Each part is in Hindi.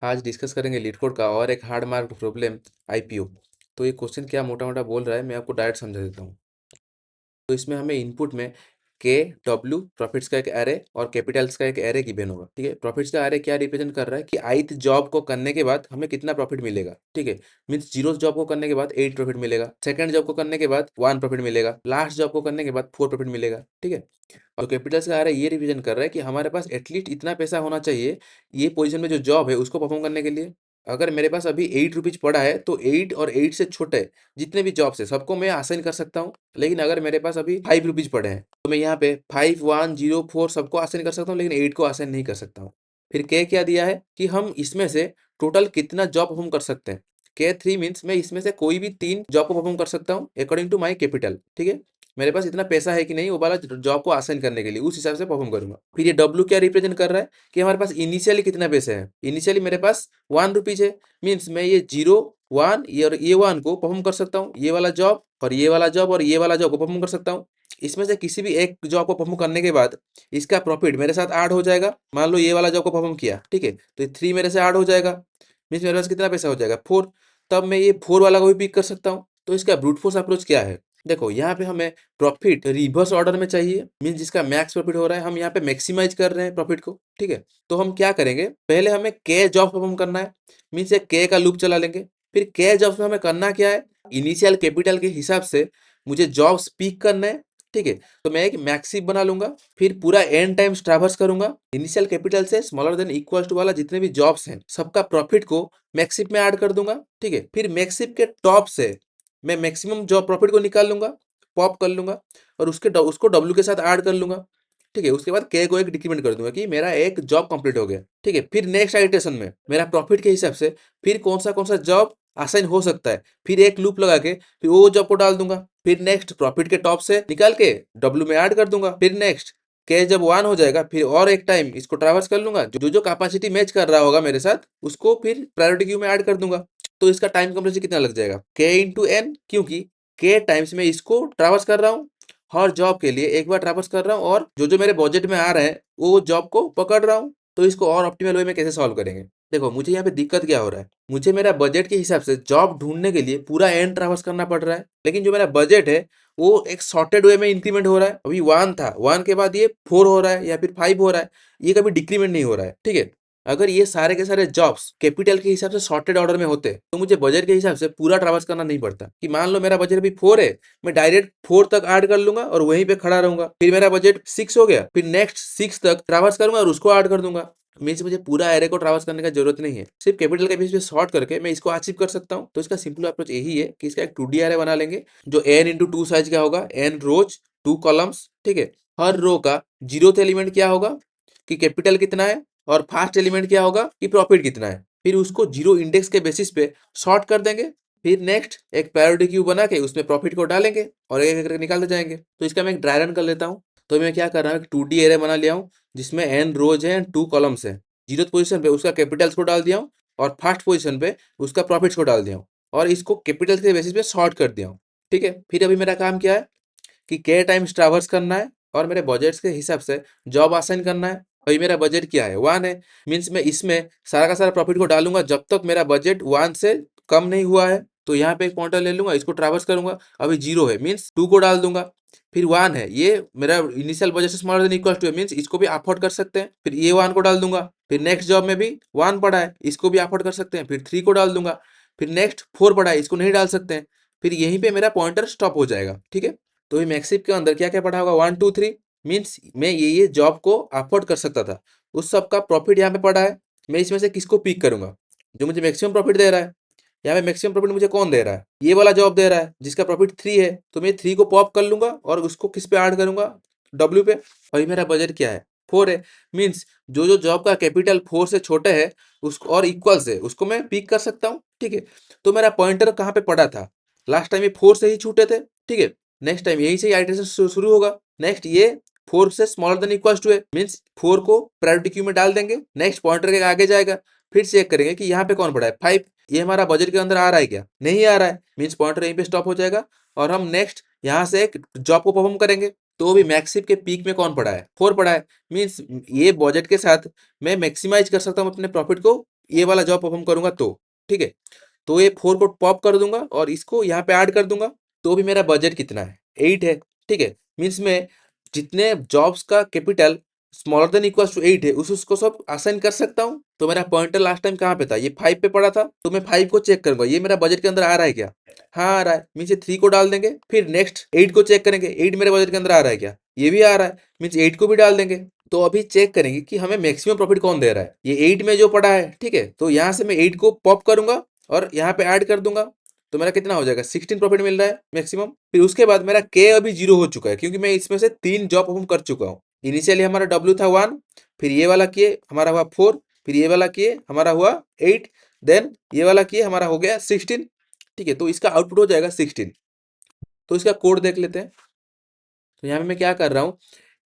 आज डिस्कस करेंगे लीड का और एक हार्ड मार्क प्रॉब्लम आईपीओ। तो ये क्वेश्चन क्या मोटा मोटा बोल रहा है, मैं आपको डायरेक्ट समझा देता हूँ। तो इसमें हमें इनपुट में के डब्ल्यू प्रॉफिट्स का एक एरे और कैपिटल्स का एक एरे गिवन होगा। ठीक है, प्रॉफिट्स का एरे क्या रिप्रेजेंट कर रहा है कि आइथ जॉब को करने के बाद हमें कितना प्रॉफिट मिलेगा। ठीक है, मीन्स जीरो जॉब को करने के बाद 8 प्रॉफिट मिलेगा, सेकंड जॉब को करने के बाद 1 प्रॉफिट मिलेगा, लास्ट जॉब को करने के बाद 4 प्रॉफिट मिलेगा। ठीक है, और कैपिटल्स का एरे ये रिप्रेजेंट कर रहा है कि हमारे पास एटलीस्ट इतना पैसा होना चाहिए ये पोजीशन में जो जॉब है उसको परफॉर्म करने के लिए। अगर मेरे पास अभी 8 रुपीज पड़ा है तो 8 और 8 से छोटे जितने भी जॉब्स है सबको मैं आसाइन कर सकता हूँ। लेकिन अगर मेरे पास अभी 5 रुपीज पड़े हैं तो मैं यहाँ पे 5 1 0 4 सबको आसाइन कर सकता हूँ, लेकिन 8 को आसाइन नहीं कर सकता हूँ। फिर के क्या दिया है कि हम इसमें से टोटल कितना जॉब परफॉर्म कर सकते हैं। के 3 मीन्स मैं इसमें से कोई भी 3 जॉब को परफॉर्म कर सकता हूँ अकॉर्डिंग टू माई कैपिटल। ठीक है, मेरे पास इतना पैसा है कि नहीं वो वाला जॉब को आसाइन करने के लिए, उस हिसाब से परफॉर्म करूंगा। फिर ये डब्ल्यू क्या रिप्रेजेंट कर रहा है कि हमारे पास इनिशियली कितना पैसे है। इनिशियली मेरे पास 1 रुपीज है, मीन्स मैं ये 0 1 ये और ये 1 को परफॉर्म कर सकता हूँ, ये वाला जॉब और ये वाला जॉब और ये वाला जॉब को परफॉर्म कर सकता हूँ। इसमें से किसी भी एक जॉब को परफॉर्म करने के बाद इसका प्रॉफिट मेरे साथ ऐड हो जाएगा। मान लो ये वाला जॉब को परफॉर्म किया, ठीक है, तो ये 3 मेरे से ऐड हो जाएगा, मीन्स मेरे पास कितना पैसा हो जाएगा 4। तब मैं ये 4 वाला को भी पिक कर सकता हूँ। तो इसका ब्रूट फोर्स अप्रोच क्या है, देखो यहाँ पे हमें प्रॉफिट रिवर्स ऑर्डर में चाहिए, मीन जिसका मैक्स प्रॉफिट हो रहा है हम यहाँ पे मैक्सिमाइज कर रहे हैं प्रॉफिट को। ठीक है, तो हम क्या करेंगे, पहले हमें के जॉब परफॉर्म करना है, मीन्स एक के का लूप चला लेंगे। फिर के जॉब्स में हमें करना क्या है, इनिशियल कैपिटल के हिसाब से मुझे जॉब्स पिक करना है। ठीक है, तो मैं एक मैक्सिफ बना लूंगा, फिर पूरा एन टाइम्स ट्रैवर्स करूंगा, इनिशियल कैपिटल से स्मॉलर देन इक्वल टू वाला जितने भी जॉब्स हैं सबका प्रॉफिट को मैक्सिफ में ऐड कर दूंगा। ठीक है, फिर मैक्सिफ के टॉप से मैं मैक्सिमम जॉब प्रॉफिट को निकाल लूंगा, पॉप कर लूंगा और उसको डब्ल्यू के साथ ऐड कर लूंगा। ठीक है, उसके बाद के को एक डिक्रीमेंट कर दूंगा कि मेरा एक जॉब कंप्लीट हो गया। ठीक है, फिर नेक्स्ट आइटेशन में मेरा प्रॉफिट के हिसाब से फिर कौन सा जॉब असाइन हो सकता है, फिर एक लूप लगा के फिर वो जॉब को डाल दूंगा। फिर नेक्स्ट प्रॉफिट के टॉप से निकाल के डब्ल्यू में ऐड कर दूंगा। फिर नेक्स्ट के जब 1 हो जाएगा फिर और एक टाइम इसको ट्रैवर्स कर लूंगा, जो जो कैपेसिटी मैच कर रहा होगा मेरे साथ उसको फिर प्रायोरिटी क्यू में ऐड कर दूंगा। तो इसका टाइम कंप्लेक्सिटी कितना लग जाएगा, के इंटू एन, क्योंकि के टाइम्स में इसको ट्रैवर्स कर रहा हूँ, हर जॉब के लिए एक बार ट्रैवर्स कर रहा हूँ और जो जो मेरे बजट में आ रहे हैं वो जॉब को पकड़ रहा हूँ। तो इसको और ऑप्टिमल वे में कैसे सॉल्व करेंगे, देखो मुझे यहाँ पे दिक्कत क्या हो रहा है, मुझे मेरा बजट के हिसाब से जॉब ढूंढने के लिए पूरा एंड ट्रैवर्स करना पड़ रहा है, लेकिन जो मेरा बजट है वो एक सॉर्टेड वे में इंक्रीमेंट हो रहा है। अभी 1 था, 1 के बाद ये 4 हो रहा है या फिर 5 हो रहा है, ये कभी डिक्रीमेंट नहीं हो रहा है। ठीक है, अगर ये सारे के सारे जॉब्स कैपिटल के हिसाब से सॉर्टेड ऑर्डर में होते तो मुझे बजट के हिसाब से पूरा ट्रैवर्स करना नहीं पड़ता। कि मान लो मेरा बजट अभी 4 है, मैं डायरेक्ट 4 तक ऐड कर लूंगा और वहीं पे खड़ा रहूंगा। फिर मेरा बजट 6 हो गया, फिर नेक्स्ट 6 तक ट्रैवर्स करूंगा और उसको ऐड कर दूंगा। मीन्स मुझे पूरा एरे को ट्रैवर्स करने का जरूरत नहीं है, सिर्फ कैपिटल के बेस पे सॉर्ट करके मैं इसको अचीव कर सकता हूँ। तो इसका सिंपल अप्रोच यही है कि इसका एक 2D एरे बना लेंगे जो n इंटू 2 साइज का होगा, n रोज 2 कॉलम्स। ठीक है, हर रो का जीरोथ एलिमेंट क्या होगा कि कैपिटल कितना है और फर्स्ट एलिमेंट क्या होगा कि प्रॉफिट कितना है। फिर उसको जीरो इंडेक्स के बेसिस पे सॉर्ट कर देंगे। फिर नेक्स्ट एक प्रायोरिटी क्यू बना के उसमें प्रॉफिट को डालेंगे और एक एक करके निकालते जाएंगे। तो इसका मैं एक ड्राई रन कर लेता हूँ। तो मैं क्या कर रहा हूँ, एक 2D एरे बना लिया हूँ जिसमें n रोज है एंड 2 कॉलम्स है। जीरो पोजीशन पे उसका कैपिटल्स को डाल दिया हूँ और फर्स्ट पोजीशन पे उसका प्रॉफिट्स को डाल दिया हूँ और इसको कैपिटल्स के बेसिस पे सॉर्ट कर दिया हूँ। ठीक है, फिर अभी मेरा काम क्या है कि के टाइम्स ट्रैवर्स करना है और मेरे बजट्स के हिसाब से जॉब असाइन करना है। अभी मेरा बजट क्या है, 1 है, मीन्स मैं इसमें सारा का सारा प्रॉफिट को डालूंगा जब तक मेरा बजट 1 से कम नहीं हुआ है। तो यहाँ पे एक पॉइंटर ले लूंगा, इसको ट्रैवर्स करूंगा, अभी 0 है मीन्स 2 को डाल दूंगा। फिर 1 है, ये मेरा इनिशियल बजट से स्मॉलर देन इक्वल टू है, मीन्स इसको भी अफोर्ड कर सकते हैं। फिर ये 1 को डाल दूंगा। फिर नेक्स्ट जॉब में भी 1 पड़ा है, इसको भी अफोर्ड कर सकते हैं। फिर 3 को डाल दूंगा। फिर नेक्स्ट 4 पड़ा है, इसको नहीं डाल सकते हैं। फिर यहीं पे मेरा पॉइंटर स्टॉप हो जाएगा। ठीक है, तो ये मैक्सिफ के अंदर क्या क्या पड़ा होगा, 1 2 3, मीन्स मैं ये जॉब को अफोर्ड कर सकता था, उस सब का प्रॉफिट यहाँ पे पड़ा है। मैं इसमें से किसको पिक करूंगा, जो मुझे मैक्सिमम प्रॉफिट दे रहा है। यहाँ पे मैक्सिमम प्रॉफिट मुझे कौन दे रहा है, ये वाला जॉब दे रहा है जिसका प्रॉफिट 3 है। तो मैं 3 को पॉप कर लूंगा और उसको किस पे ऐड करूंगा, डब्ल्यू पे। और मेरा बजट क्या है, 4 है, मीन्स जो जो जॉब का कैपिटल 4 से छोटे है उसको और इक्वल से उसको मैं पिक कर सकता हूँ। ठीक है, तो मेरा पॉइंटर कहाँ पे पड़ा था, लास्ट टाइम ये 4 से ही छूटे थे। ठीक है, नेक्स्ट टाइम यही से आइटरेशन शुरू होगा। नेक्स्ट ये 4 से स्मॉलर देन इक्वल टू है, मीन्स 4 को प्रायोरिटी क्यू में डाल देंगे, नेक्स्ट पॉइंटर के आगे जाएगा। फिर चेक करेंगे कि यहाँ पे कौन पड़ा है 5, ये हमारा बजट के अंदर आ रहा है क्या, नहीं आ रहा है, मीन्स पॉइंटर यहीं पे स्टॉप हो जाएगा और हम नेक्स्ट यहाँ से एक जॉब को परफॉर्म करेंगे। तो भी मैक्सिफ के पीक में कौन पड़ा है, 4 पड़ा है, मीन्स ये बजट के साथ मैं मैक्सिमाइज कर सकता हूँ अपने प्रॉफिट को ये वाला जॉब परफॉर्म करूंगा तो, ठीक है। तो ये 4 को पॉप कर दूंगा और इसको यहाँ पे ऐड कर दूंगा, तो भी मेरा बजट कितना है, 8 है, ठीक है। मीन्स में जितने जॉब्स का capital smaller than equals to 8 है उसको सब असाइन कर सकता हूँ। तो मेरा पॉइंटर लास्ट टाइम कहाँ पे था, ये 5 पे पड़ा था, तो मैं 5 को चेक करूंगा ये मेरा बजट के अंदर आ रहा है क्या। हाँ आ रहा है, मीन्स ये 3 को डाल देंगे। फिर नेक्स्ट 8 को चेक करेंगे, 8 मेरे बजट के अंदर आ रहा है क्या, ये भी आ रहा है, मीन्स 8 को भी डाल देंगे। तो अभी चेक करेंगे कि हमें मैक्सिमम प्रॉफिट कौन दे रहा है, ये 8 में जो पड़ा है, ठीक है। तो यहाँ से मैं 8 को पॉप करूंगा और यहाँ पे ऐड कर दूंगा, तो मेरा कितना हो जाएगा, 16 प्रॉफिट मिल रहा है मैक्सिमम। फिर उसके बाद मेरा के अभी 0 हो चुका है क्योंकि मैं इसमें से 3 जॉब परफॉर्म कर चुका हूँ। इनिशियली हमारा डब्ल्यू था 1, फिर ये वाला किए हमारा हुआ 4, फिर ये वाला किए हमारा हुआ 8, देन ये वाला किए हमारा हो गया 16, ठीक है। तो इसका आउटपुट हो जाएगा 16। तो इसका कोड देख लेते हैं। तो यहाँ पे मैं क्या कर रहा हूँ,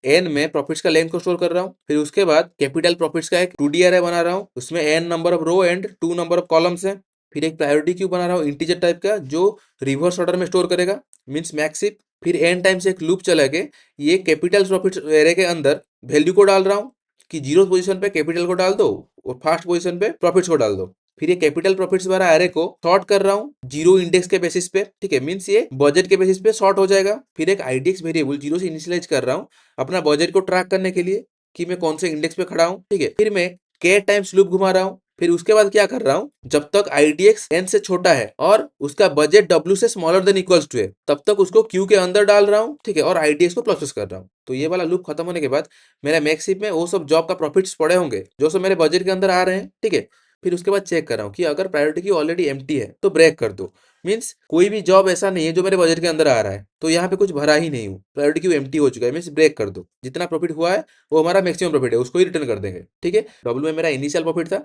एन में प्रॉफिट्स का लेंथ को स्टोर कर रहा हूँ, फिर उसके बाद कैपिटल प्रॉफिट्स का एक 2D अरे बना रहा हूँ, उसमें N number of row and 2 number of columns है। फिर एक प्रायोरिटी क्यू बना रहा हूँ इंटीजर टाइप का जो रिवर्स ऑर्डर में स्टोर करेगा, मीन्स मैक्सिफ। फिर एन टाइम्स एक लूप चला के ये कैपिटल प्रॉफिट्स एरे के अंदर वैल्यू को डाल रहा हूँ कि 0 पोजीशन पे कैपिटल को डाल दो और फर्स्ट पोजीशन पे प्रॉफिट्स को डाल दो। फिर ये कैपिटल प्रॉफिट्स वाला एरे को सॉर्ट कर रहा हूँ जीरो इंडेक्स के बेसिस पे, ठीक है। मीन्स ये बजट के बेसिस पे सॉर्ट हो जाएगा। फिर एक आईडीएक्स वेरिएबल जीरो से इनिशियलाइज कर रहा हूँ अपना बजट को ट्रैक करने के लिए कि मैं कौन से इंडेक्स पे खड़ा हूँ, ठीक है। फिर मैं के टाइम्स लूप घुमा रहा हूँ। फिर उसके बाद क्या कर रहा हूँ, जब तक आईडीएक्स एन से छोटा है और उसका बजट डब्ल्यू से स्मॉलर देन इक्वल्स टू है तब तक उसको क्यू के अंदर डाल रहा हूँ, ठीक है, और आईडीएक्स को प्रोसेस कर रहा हूँ। तो ये वाला लूप खत्म होने के बाद मेरा मैक्सिफ में वो सब जॉब का प्रॉफिट्स पड़े होंगे जो सब मेरे बजट के अंदर आ रहे हैं, ठीक है। फिर उसके बाद चेक कर रहा हूँ कि अगर प्रायोरिटी क्यू ऑलरेडी एम्प्टी है तो ब्रेक कर दो। मीन्स कोई भी जॉब ऐसा नहीं है जो मेरे बजट के अंदर आ रहा है तो यहाँ पे कुछ भरा ही नहीं हूँ, प्रायोरिटी क्यू एम्प्टी हो चुका है, मीन्स ब्रेक कर दो। जितना प्रॉफिट हुआ है वो हमारा मैक्सिमम प्रॉफिट है, उसको ही रिटर्न कर देंगे, ठीक है। डब्ल्यू में मेरा इनिशियल प्रॉफिट था,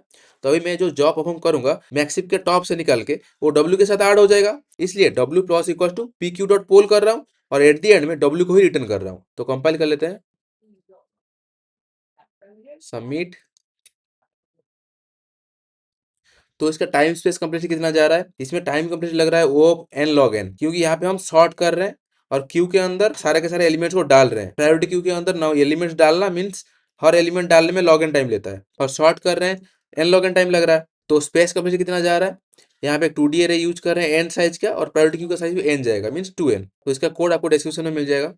तो अभी मैं जो जॉब परफॉर्म करूंगा मैक्सिफ के टॉप से निकाल के वो डब्ल्यू के साथ ऐड हो जाएगा, इसलिए W plus equal to P Q dot poll कर रहा हूँ और एट दी एंड में डब्ल्यू को ही रिटर्न कर रहा हूँ। तो कंपाइल कर लेते हैं, सबमिट। तो इसका टाइम स्पेस कंप्लीट कितना जा रहा है, इसमें टाइम कंप्लीट लग रहा है ओ एन लॉग एन, क्योंकि यहाँ पे हम सॉर्ट कर रहे हैं और क्यू के अंदर सारे के सारे एलिमेंट्स को डाल रहे हैं। प्रायोरिटी क्यू के अंदर नौ एलिमेंट्स डालना मीन्स हर एलिमेंट डालने में लॉग एन टाइम लेता है, और सॉर्ट कर रहे हैं एन लॉग एन टाइम लग रहा है। तो स्पेस कंप्लीट कितना जा रहा है, यहाँ पे 2D अरे यूज कर रहे हैं एन साइज का और प्रायोरिटी क्यू का साइज भी एन जाएगा मीन्स 2n। तो इसका कोड आपको डिस्क्रिप्शन में मिल जाएगा।